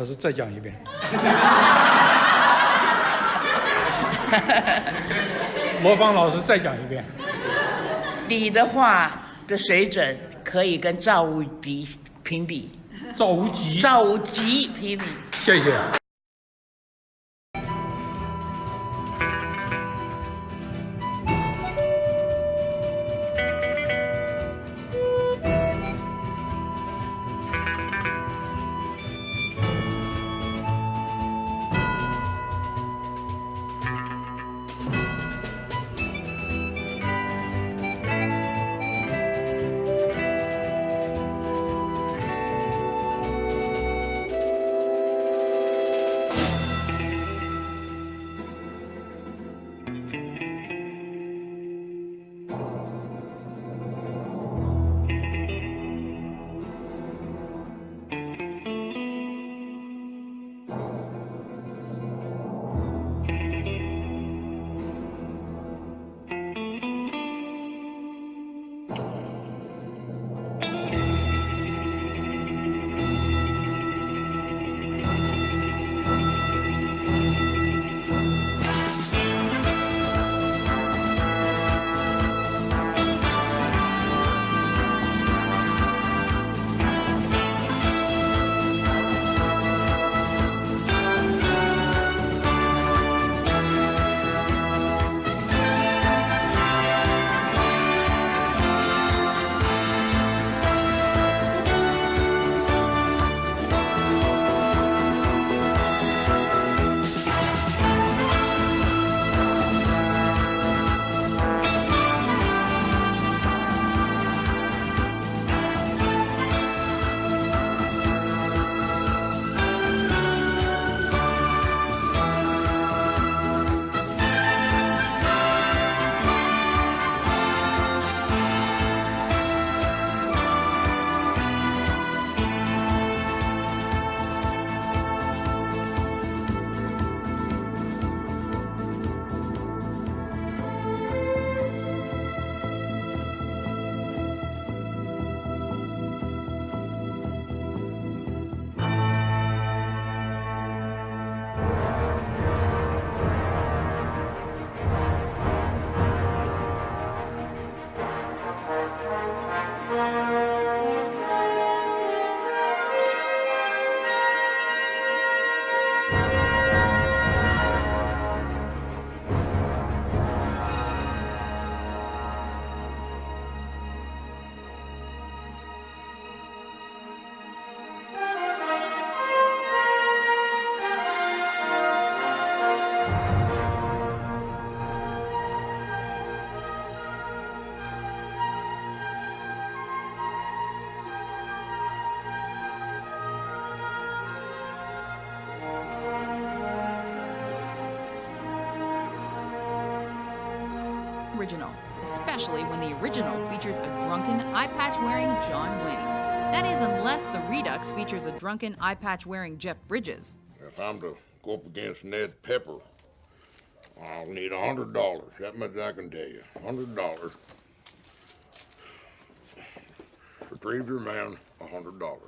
老师再讲一遍。模仿老师再讲一遍。你的话的水准可以跟赵无平比，赵无极评比。谢谢。Original, especially when the original features a drunken, eye-patch-wearing John Wayne. That is, unless the Redux features a drunken, eye-patch-wearing Jeff Bridges. If I'm to go up against Ned Pepper, I'll need $100. That much I can tell you. $100. Retrieve your man, $100.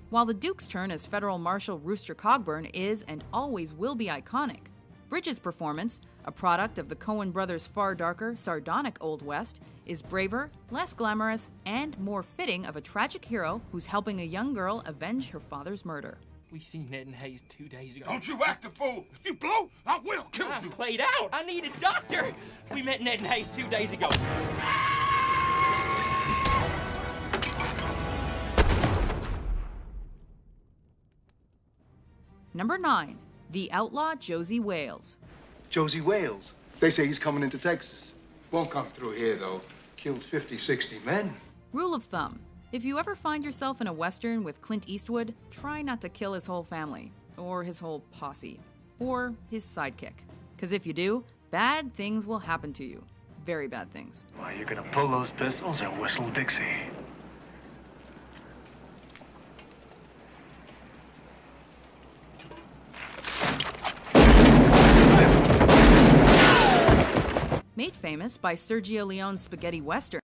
While the Duke's turn as Federal Marshal Rooster Cogburn is and always will be iconic, Bridges' performance, a product of the Coen brothers' far darker, sardonic Old West, is braver, less glamorous, and more fitting of a tragic hero who's helping a young girl avenge her father's murder. We seen Ned and Hayes 2 days ago. Don't you act a fool! If you blow, I will kill you! I played out! I need a doctor! We met Ned and Hayes 2 days ago. Number 9. The Outlaw Josie Wales. Josie Wales. They say he's coming into Texas. Won't come through here, though. Killed 50, 60 men. Rule of thumb. If you ever find yourself in a Western with Clint Eastwood, try not to kill his whole family, or his whole posse, or his sidekick. Because if you do, bad things will happen to you. Very bad things. Why, you're gonna pull those pistols and whistle Dixie. Made famous by Sergio Leone's spaghetti western,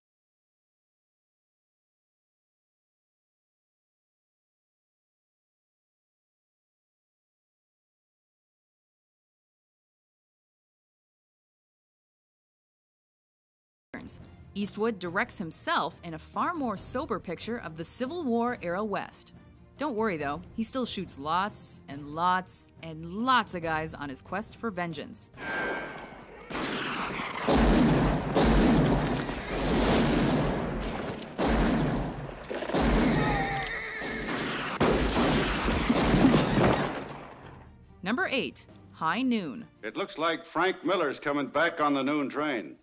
westerns. Eastwood directs himself in a far more sober picture of the Civil War-era West. Don't worry though, he still shoots lots and lots and lots of guys on his quest for vengeance. Number 8, High Noon. It looks like Frank Miller's coming back on the noon train.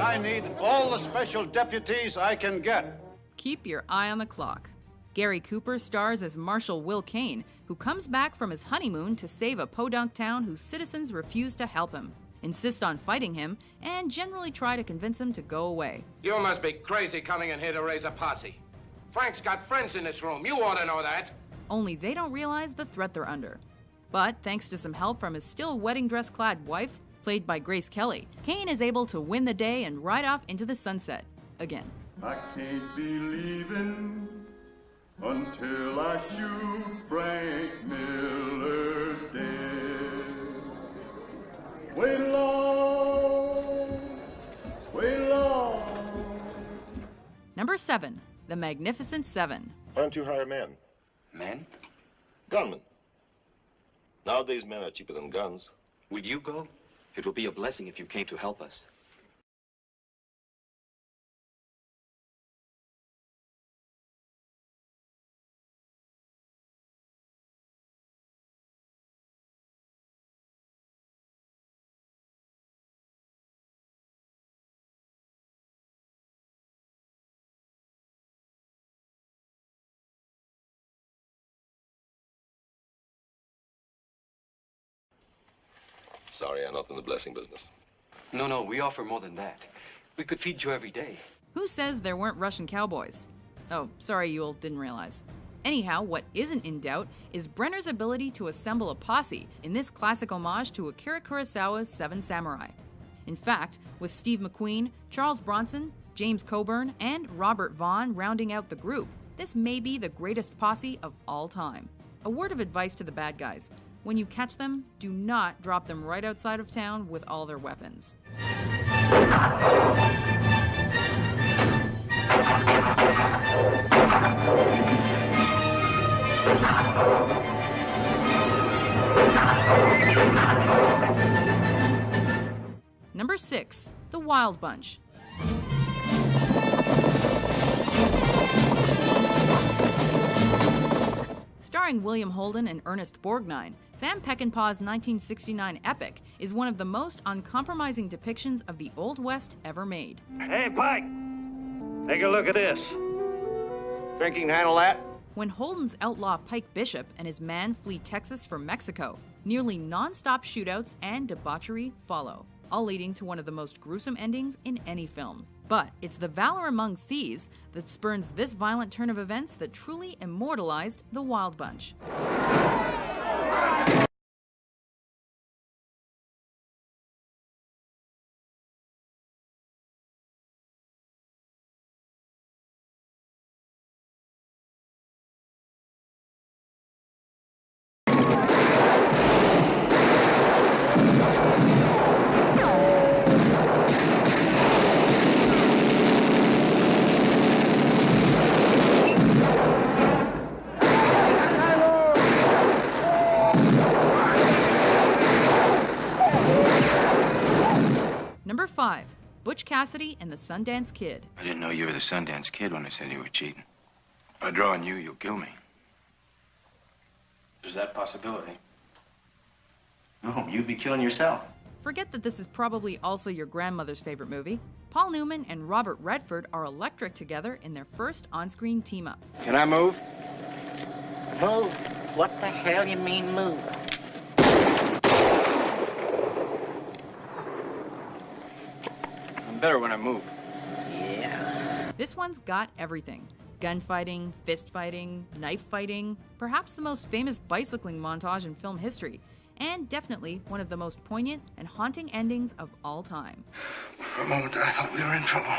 I need all the special deputies I can get. Keep your eye on the clock. Gary Cooper stars as Marshal Will Kane, who comes back from his honeymoon to save a podunk town whose citizens refuse to help him, insist on fighting him, and generally try to convince him to go away. You must be crazy coming in here to raise a posse. Frank's got friends in this room. You ought to know that. Only they don't realize the threat they're under. But thanks to some help from his still wedding dress-clad wife, played by Grace Kelly, Kane is able to win the day and ride off into the sunset again. I can't be leaving until I shoot Frank Miller dead. Wait long, wait long. Number 7, The Magnificent Seven. Why don't you hire men? Men? Gunmen. Nowadays, men are cheaper than guns. Will you go? It will be a blessing if you came to help us. Sorry, I'm not in the blessing business. No, we offer more than that. We could feed you every day. Who says there weren't Russian cowboys? Oh, sorry, you all didn't realize. Anyhow, what isn't in doubt is Brenner's ability to assemble a posse in this classic homage to Akira Kurosawa's Seven Samurai. In fact, with Steve McQueen, Charles Bronson, James Coburn, and Robert Vaughn rounding out the group, this may be the greatest posse of all time. A word of advice to the bad guys. When you catch them, do not drop them right outside of town with all their weapons. Number 6, The Wild Bunch. Starring William Holden and Ernest Borgnine, Sam Peckinpah's 1969 epic is one of the most uncompromising depictions of the Old West ever made. Hey, Pike! Take a look at this. Think you can handle that? When Holden's outlaw Pike Bishop and his man flee Texas for Mexico, nearly non-stop shootouts and debauchery follow, all leading to one of the most gruesome endings in any film. But it's the valor among thieves that spurns this violent turn of events that truly immortalized the Wild Bunch. Number 5, Butch Cassidy and the Sundance Kid. I didn't know you were the Sundance Kid when I said you were cheating. By drawing you, you'll kill me. There's that possibility. No, you'd be killing yourself. Forget that this is probably also your grandmother's favorite movie. Paul Newman and Robert Redford are electric together in their first on-screen team-up. Can I move? Move? What the hell you mean move? I'm better when I move. Yeah. This one's got everything. Gunfighting, fist fighting, knife fighting, perhaps the most famous bicycling montage in film history, and definitely one of the most poignant and haunting endings of all time. For a moment there, I thought we were in trouble.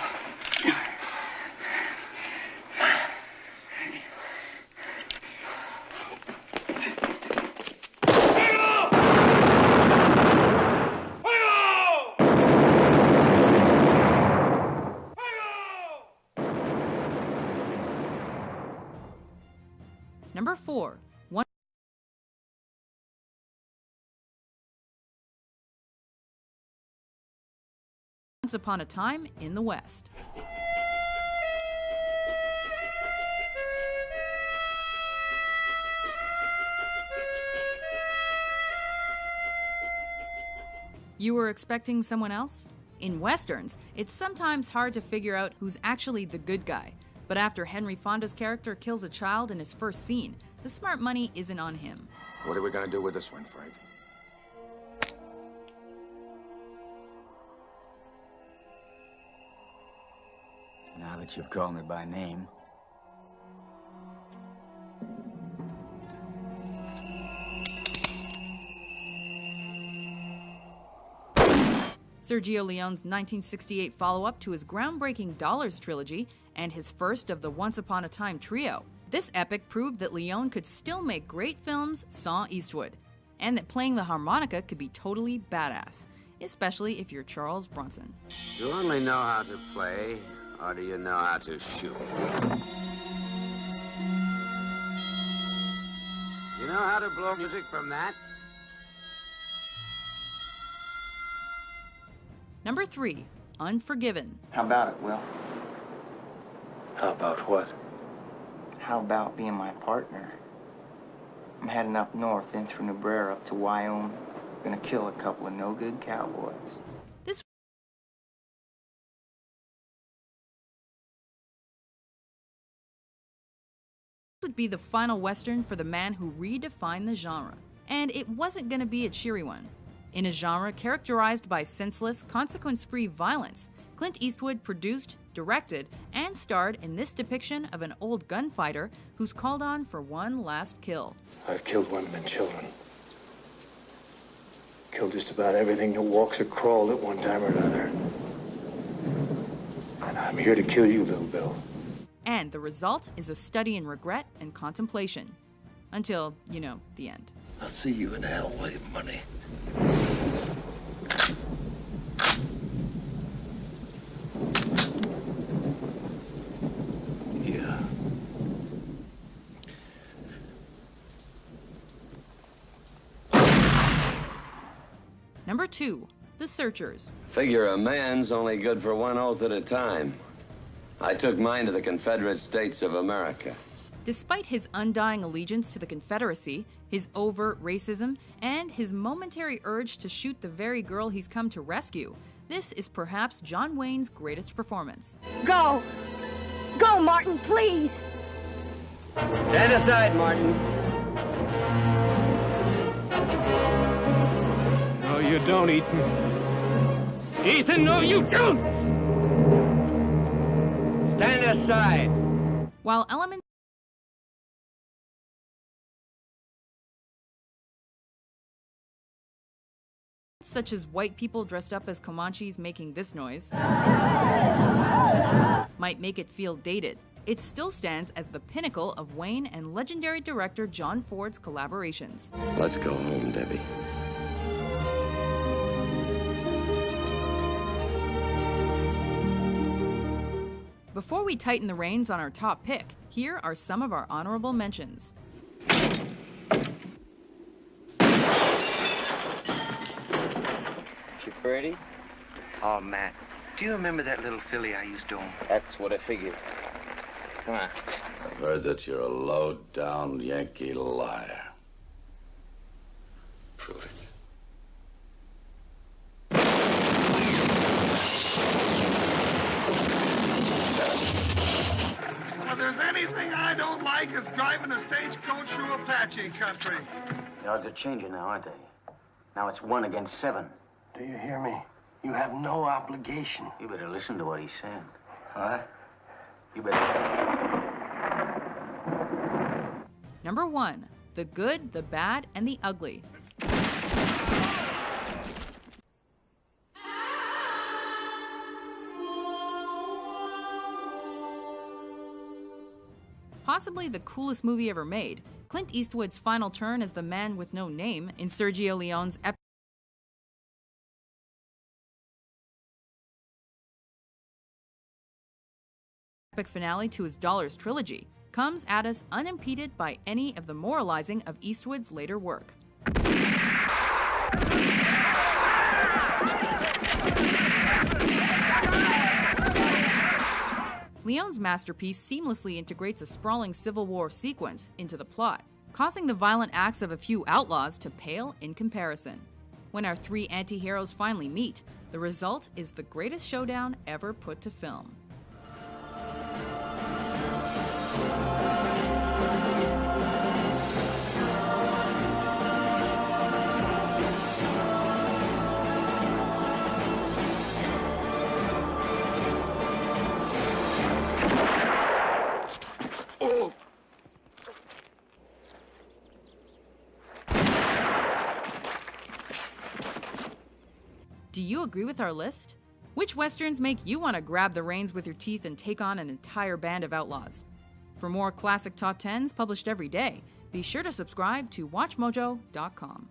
4. Once Upon a Time in the West. You were expecting someone else? In Westerns, it's sometimes hard to figure out who's actually the good guy. But after Henry Fonda's character kills a child in his first scene, the smart money isn't on him. What are we gonna do with this one, Frank? Now that you've called me by name. Sergio Leone's 1968 follow-up to his groundbreaking Dollars trilogy and his first of the Once Upon a Time trio. This epic proved that Leone could still make great films sans Eastwood, and that playing the harmonica could be totally badass, especially if you're Charles Bronson. Do you only know how to play, or do you know how to shoot? You know how to blow music from that? Number 3, Unforgiven. How about it, Will? How about what? How about being my partner? I'm heading up north in through Niobrara up to Wyoming. Gonna kill a couple of no-good cowboys. This would be the final Western for the man who redefined the genre. And it wasn't gonna be a cheery one. In a genre characterized by senseless, consequence-free violence, Clint Eastwood produced, directed, and starred in this depiction of an old gunfighter who's called on for one last kill. I've killed women and children. Killed just about everything that walks or crawled at one time or another. And I'm here to kill you, Little Bill. And the result is a study in regret and contemplation. Until, you know, the end. I'll see you in hell, William Money. Yeah. Number 2, The Searchers. Figure a man's only good for one oath at a time. I took mine to the Confederate States of America. Despite his undying allegiance to the Confederacy, his overt racism, and his momentary urge to shoot the very girl he's come to rescue, this is perhaps John Wayne's greatest performance. Go! Go, Martin, please! Stand aside, Martin. No, you don't, Ethan. Ethan, no, you don't! Stand aside. While elements such as white people dressed up as Comanches making this noise might make it feel dated, it still stands as the pinnacle of Wayne and legendary director John Ford's collaborations. Let's go home, Debbie. Before we tighten the reins on our top pick, here are some of our honorable mentions. She pretty? Oh, Matt, do you remember that little filly I used to own? That's what I figured. Come on. I've heard that you're a low-down Yankee liar. Prove it. If there's anything I don't like, it's driving a stagecoach through Apache country. The odds are changing now, aren't they? Now it's 1 against 7. Do you hear me? You have no obligation. You better listen to what he said. Huh? You better... Number 1, The Good, the Bad, and the Ugly. Possibly the coolest movie ever made, Clint Eastwood's final turn as the man with no name in Sergio Leone's epic finale to his Dollars trilogy comes at us unimpeded by any of the moralizing of Eastwood's later work. Leone's masterpiece seamlessly integrates a sprawling Civil War sequence into the plot, causing the violent acts of a few outlaws to pale in comparison. When our three anti-heroes finally meet, the result is the greatest showdown ever put to film. Do you agree with our list? Which westerns make you want to grab the reins with your teeth and take on an entire band of outlaws? For more classic top 10s published every day, be sure to subscribe to WatchMojo.com.